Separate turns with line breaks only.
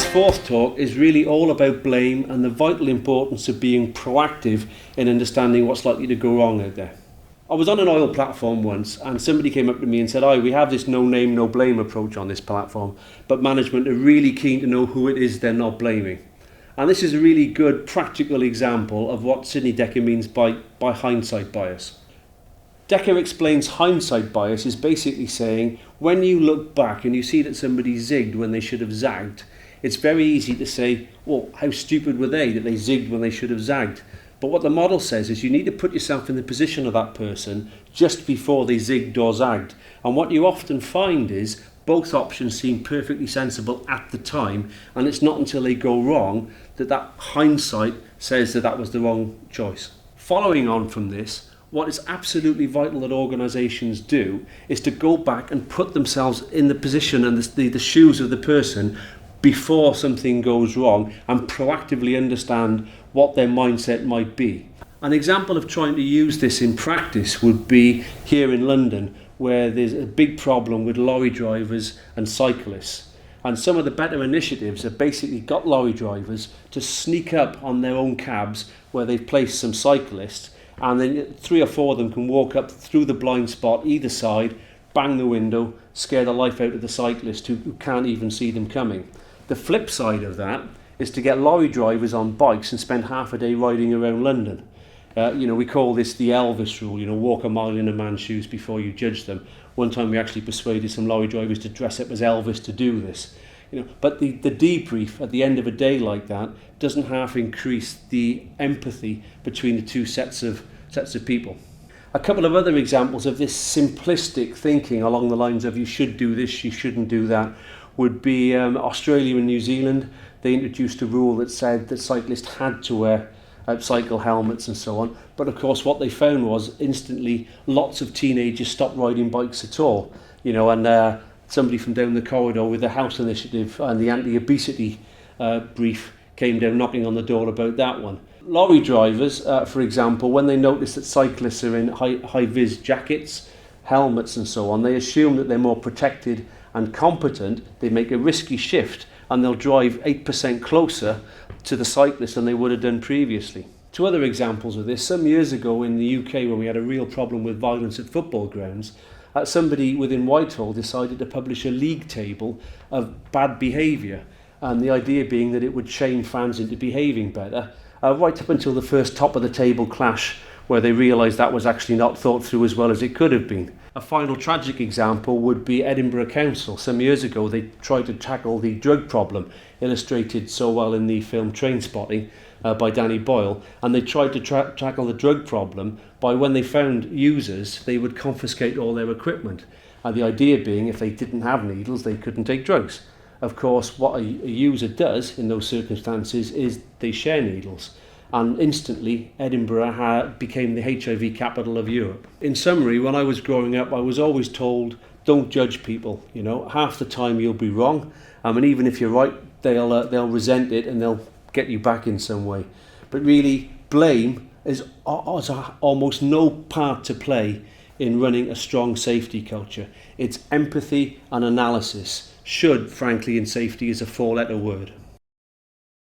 This fourth talk is really all about blame and the vital importance of being proactive in understanding what's likely to go wrong out there. I was on an oil platform once and somebody came up to me and said, we have this no name, no blame approach on this platform, but management are really keen to know who it is they're not blaming. And this is a really good practical example of what Sidney Dekker means by hindsight bias. Dekker explains hindsight bias is basically saying when you look back and you see that somebody zigged when they should have zagged, it's very easy to say, well, how stupid were they that they zigged when they should have zagged? But what the model says is you need to put yourself in the position of that person just before they zigged or zagged. And what you often find is both options seem perfectly sensible at the time, and it's not until they go wrong that hindsight says that was the wrong choice. Following on from this, what is absolutely vital that organisations do is to go back and put themselves in the position and the shoes of the person before something goes wrong and proactively understand what their mindset might be. An example of trying to use this in practice would be here in London, where there's a big problem with lorry drivers and cyclists. And some of the better initiatives have basically got lorry drivers to sneak up on their own cabs where they've placed some cyclists, and then 3 or 4 of them can walk up through the blind spot either side, bang the window, scare the life out of the cyclist who can't even see them coming. The flip side of that is to get lorry drivers on bikes and spend half a day riding around London. We call this the Elvis rule, walk a mile in a man's shoes before you judge them. One time we actually persuaded some lorry drivers to dress up as Elvis to do this. But the debrief at the end of a day like that doesn't half increase the empathy between the two sets of people. A couple of other examples of this simplistic thinking along the lines of you should do this, you shouldn't do that, would be Australia and New Zealand. They introduced a rule that said that cyclists had to wear cycle helmets and so on. But of course what they found was instantly lots of teenagers stopped riding bikes at all. And somebody from down the corridor with the House Initiative and the anti-obesity brief came down knocking on the door about that one. Lorry drivers, for example, when they notice that cyclists are in high-vis jackets, helmets and so on, they assume that they're more protected and competent. They make a risky shift and they'll drive 8% closer to the cyclist than they would have done previously. Two other examples of this. Some years ago in the UK, when we had a real problem with violence at football grounds, somebody within Whitehall decided to publish a league table of bad behaviour, and the idea being that it would shame fans into behaving better, right up until the first top of the table clash where they realised that was actually not thought through as well as it could have been. A final tragic example would be Edinburgh Council. Some years ago they tried to tackle the drug problem, illustrated so well in the film Trainspotting by Danny Boyle, and they tried to tackle the drug problem by when they found users they would confiscate all their equipment, and the idea being if they didn't have needles they couldn't take drugs. Of course what a user does in those circumstances is they share needles, and instantly Edinburgh became the HIV capital of Europe. In summary, when I was growing up I was always told don't judge people, half the time you'll be wrong, and even if you're right they'll resent it and they'll get you back in some way. But really blame has almost no part to play in running a strong safety culture. It's empathy and analysis. Should, frankly, in safety is a 4-letter word.